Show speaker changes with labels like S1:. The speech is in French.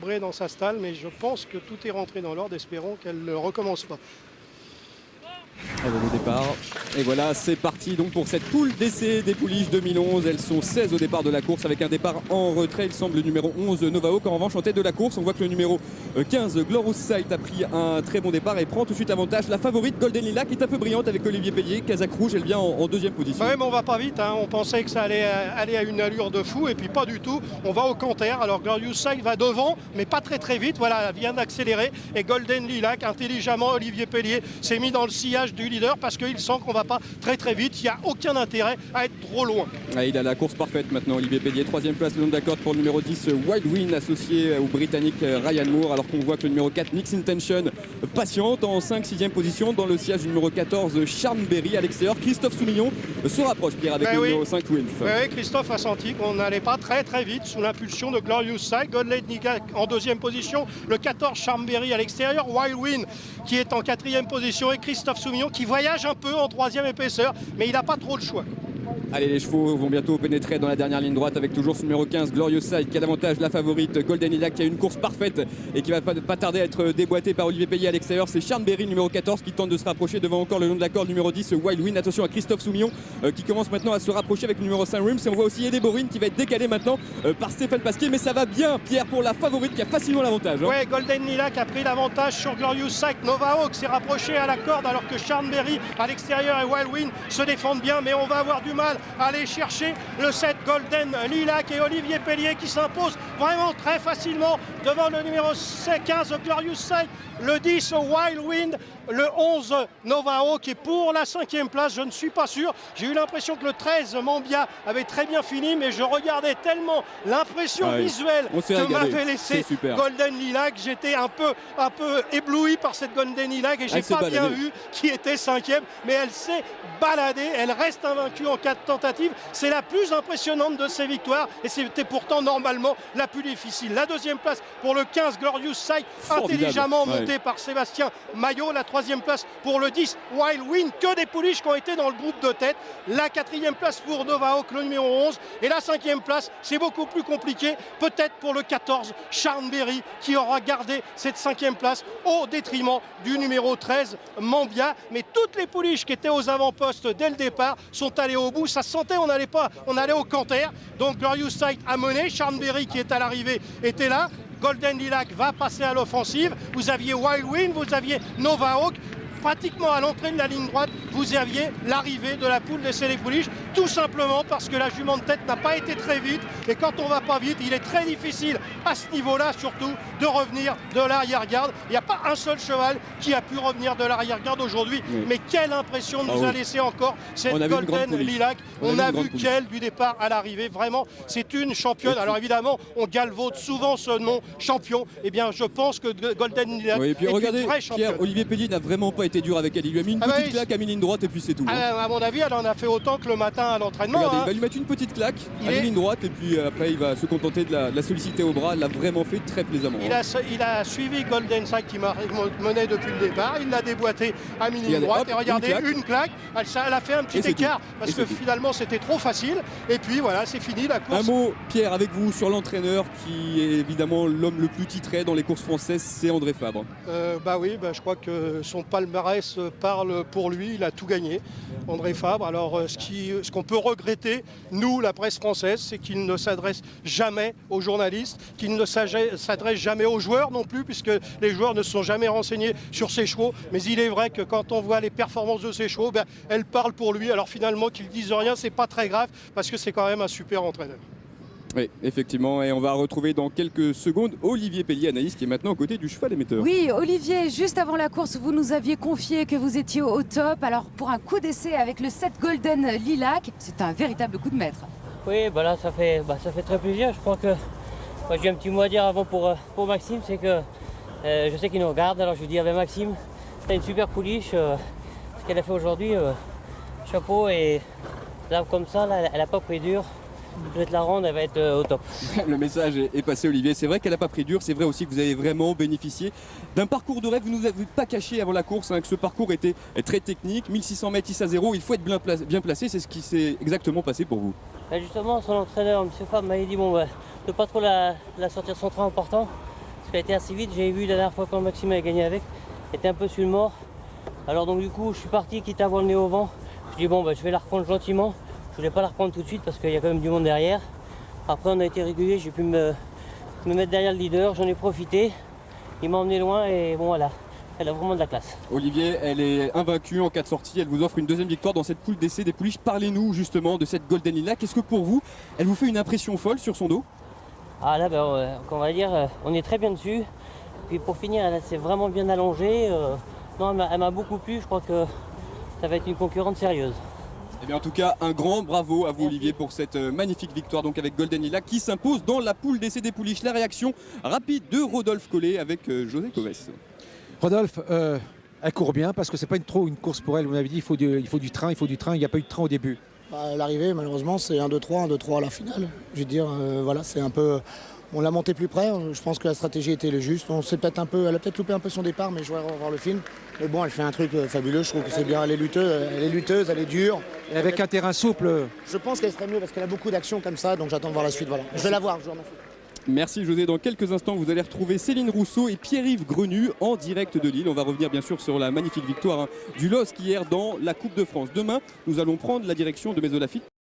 S1: décélébrée dans sa stalle, mais je pense que tout est rentré dans l'ordre. Espérons qu'elle ne recommence pas.
S2: Elle est au départ. Et voilà, c'est parti donc pour cette poule d'essai des pouliches 2011. Elles sont 16 au départ de la course avec un départ en retrait. Il semble le numéro 11 Nova Hawk en revanche en tête de la course. On voit que le numéro 15 Glorious Sight a pris un très bon départ et prend tout de suite avantage. La favorite Golden Lilac est un peu brillante avec Olivier Pellier. Kazakh Rouge, elle vient en deuxième position.
S1: Ouais, mais on va pas vite, hein. On pensait que ça allait aller à une allure de fou et puis pas du tout. On va au canter. Alors Glorious Sight va devant, mais pas très vite. Voilà, elle vient d'accélérer. Et Golden Lilac, intelligemment, Olivier Pellier s'est mis dans le sillage du leader parce qu'il sent qu'on va pas très vite. Il n'y a aucun intérêt à être trop loin.
S2: Ah, il a la course parfaite maintenant, Olivier Pellier. Troisième place, le long d'accord pour le numéro 10 Wild Win associé au Britannique Ryan Moore. Alors qu'on voit que le numéro 4 Mix Intention patiente en 5-6e position dans le sillage du numéro 14 Charmberry à l'extérieur. Christophe Soumillon se rapproche, Pierre, avec le numéro 5 Wilf.
S1: Oui, Christophe a senti qu'on n'allait pas très vite sous l'impulsion de Glorious Sight. Golden Lilac en deuxième position, le 14 Charmberry à l'extérieur, Wild Win qui est en quatrième position et Christophe Soumillon qui voyage un peu en troisième épaisseur, mais il n'a pas trop le choix.
S2: Allez, les chevaux vont bientôt pénétrer dans la dernière ligne droite avec toujours ce numéro 15 Glorious Sight qui a davantage la favorite Golden Lilac qui a une course parfaite et qui va pas tarder à être déboîté par Olivier Pellier à l'extérieur. C'est Charnberry numéro 14 qui tente de se rapprocher devant encore le long de la corde numéro 10 Wild Win. Attention à Christophe Soumillon qui commence maintenant à se rapprocher avec le numéro 5 Rims et on voit aussi Eddie Borin qui va être décalé maintenant par Stéphane Pasquier, mais ça va bien Pierre pour la favorite qui a facilement l'avantage.
S1: Ouais, Golden Lilac a pris l'avantage sur Glorious Sight. Nova Hawk s'est rapproché à la corde alors que Charnberry à l'extérieur et Wild Win se défendent bien, mais on va avoir du mal à aller chercher le 7 Golden Lilac et Olivier Pellier qui s'impose vraiment très facilement devant le numéro 15 Glorious Sight, le 10 Wild Wind, le 11 Nova Hawk. Et pour la 5e place, je ne suis pas sûr. J'ai eu l'impression que le 13 Mambia avait très bien fini, mais je regardais tellement l'impression visuelle que m'avait laissé Golden Lilac. J'étais un peu ébloui par cette Golden Lilac et j'ai pas bien vu qui était 5e, mais elle s'est baladée. Elle reste invaincue en 4 tentatives. C'est la plus impressionnante de ses victoires et c'était pourtant normalement la plus difficile. La 2e place pour le 15 Glorious Sight, intelligemment monté par Sébastien Maillot. La 3e place pour le 10 Wild Win, que des pouliches qui ont été dans le groupe de tête. La 4e place pour Nova Hawk, le numéro 11. Et la 5e place, c'est beaucoup plus compliqué, peut-être pour le 14 Charnberry qui aura gardé cette 5e place au détriment du numéro 13 Mambia. Mais toutes les pouliches qui étaient aux avant-postes dès le départ sont allées au bout. Ça se sentait, on allait au canter. Donc Glorious Sight a mené. Charnberry qui est à l'arrivée était là. Golden Lilac va passer à l'offensive. Vous aviez Wild Win, vous aviez Nova Hawk. Pratiquement à l'entrée de la ligne droite, vous aviez l'arrivée de la poule d'essai des pouliches, tout simplement parce que la jument de tête n'a pas été très vite. Et quand on va pas vite, il est très difficile à ce niveau-là, surtout, de revenir de l'arrière-garde. Il n'y a pas un seul cheval qui a pu revenir de l'arrière-garde aujourd'hui. Mais quelle impression nous a laissé encore cette Golden Lilac. On a vu qu'elle, du départ à l'arrivée, vraiment, c'est une championne. Alors évidemment, on galvaude souvent ce nom champion. Eh bien, je pense que Golden Lilac est une vraie championne.
S2: Pierre, Olivier Pellier n'a vraiment pas été dur avec elle. Il lui a mis une petite claque à mi-ligne droite et puis c'est tout.
S1: À mon avis, elle en a fait autant que le matin à l'entraînement.
S2: Regardez, il va lui mettre une petite claque à mi-ligne droite et puis après il va se contenter de la solliciter au bras. Elle l'a vraiment fait très plaisamment.
S1: Il a suivi Golden Sight qui menait depuis le départ. Il l'a déboîté à mi-ligne droite et regardez, une claque. Elle a fait un petit écart parce que finalement c'était trop facile. Et puis voilà, c'est fini la course.
S2: Un mot, Pierre, avec vous sur l'entraîneur qui est évidemment l'homme le plus titré dans les courses françaises, c'est André Fabre.
S1: Je crois que son palmarès parle pour lui, il a tout gagné, André Fabre. Alors ce qu'on peut regretter, nous, la presse française, c'est qu'il ne s'adresse jamais aux journalistes, qu'il ne s'adresse jamais aux joueurs non plus, puisque les joueurs ne se sont jamais renseignés sur ses chevaux. Mais il est vrai que quand on voit les performances de ses chevaux, elles parlent pour lui. Alors finalement, qu'ils disent rien, c'est pas très grave, parce que c'est quand même un super entraîneur.
S2: Oui, effectivement, et on va retrouver dans quelques secondes Olivier Pellier, Anaïs, qui est maintenant aux côtés du cheval émetteur.
S3: Oui, Olivier, juste avant la course, vous nous aviez confié que vous étiez au top. Alors, pour un coup d'essai avec le 7 Golden Lilac, c'est un véritable coup de maître.
S4: Oui, là, ça fait très plaisir. Je crois que j'ai un petit mot à dire avant pour Maxime, c'est que je sais qu'il nous regarde. Alors, je lui dis, Maxime, t'as une super pouliche. Ce qu'elle a fait aujourd'hui, chapeau. Et là, comme ça, là, elle n'a pas pris dur. Je vais te la rendre, elle va être au top.
S2: Le message est passé, Olivier. C'est vrai qu'elle n'a pas pris dur. C'est vrai aussi que vous avez vraiment bénéficié d'un parcours de rêve. Vous ne nous avez pas caché avant la course que ce parcours était très technique. 1600 mètres, 6 à 0. Il faut être bien placé. C'est ce qui s'est exactement passé pour vous.
S4: Justement, son entraîneur, M. Fabre, m'avait dit de ne pas trop la sortir son train important. parce qu'elle était assez vite. J'avais vu la dernière fois quand Maxime a gagné avec, elle était un peu sur le mort. Alors donc du coup, je suis parti quitte à avoir le nez au vent. Je dis bon, bah, je vais la reprendre gentiment. Je voulais pas la reprendre tout de suite parce qu'il y a quand même du monde derrière. Après, on a été régulier, j'ai pu me mettre derrière le leader, j'en ai profité. Il m'a emmené loin et bon voilà, elle a vraiment de la classe.
S2: Olivier, elle est invaincue en 4 sorties, elle vous offre une deuxième victoire dans cette poule d'essai des pouliches. Parlez-nous justement de cette Golden Lilac. Est-ce que pour vous, elle vous fait une impression folle sur son dos?
S4: Ah là, on va dire, on est très bien dessus. Puis pour finir, elle s'est vraiment bien allongée. Non, elle m'a beaucoup plu, je crois que ça va être une concurrente sérieuse.
S2: Eh bien, en tout cas, un grand bravo à vous, Olivier, pour cette magnifique victoire donc avec Golden Lilac qui s'impose dans la poule d'essai des pouliches. La réaction rapide de Rodolphe Collet avec José Coves.
S5: Rodolphe, elle court bien parce que c'est pas trop une course pour elle. Vous m'avez dit il faut du train, il n'y a pas eu de train au début.
S6: L'arrivée, malheureusement, c'est 1-2-3, 1-2-3 à la finale. Je veux dire, voilà, c'est un peu. On l'a monté plus près, je pense que la stratégie était le juste. Elle a peut-être loupé un peu son départ, mais je voudrais revoir le film. Mais bon, elle fait un truc fabuleux, je trouve que c'est bien. Elle est lutteuse, elle est dure.
S5: Et avec un terrain souple.
S6: Je pense qu'elle serait mieux parce qu'elle a beaucoup d'actions comme ça, donc j'attends de voir la suite. Voilà. Je vais la voir, je vous remercie.
S2: Merci José. Dans quelques instants, vous allez retrouver Céline Rousseau et Pierre-Yves Grenu en direct de Lille. On va revenir bien sûr sur la magnifique victoire du LOSC hier dans la Coupe de France. Demain, nous allons prendre la direction de Maison Lafitte.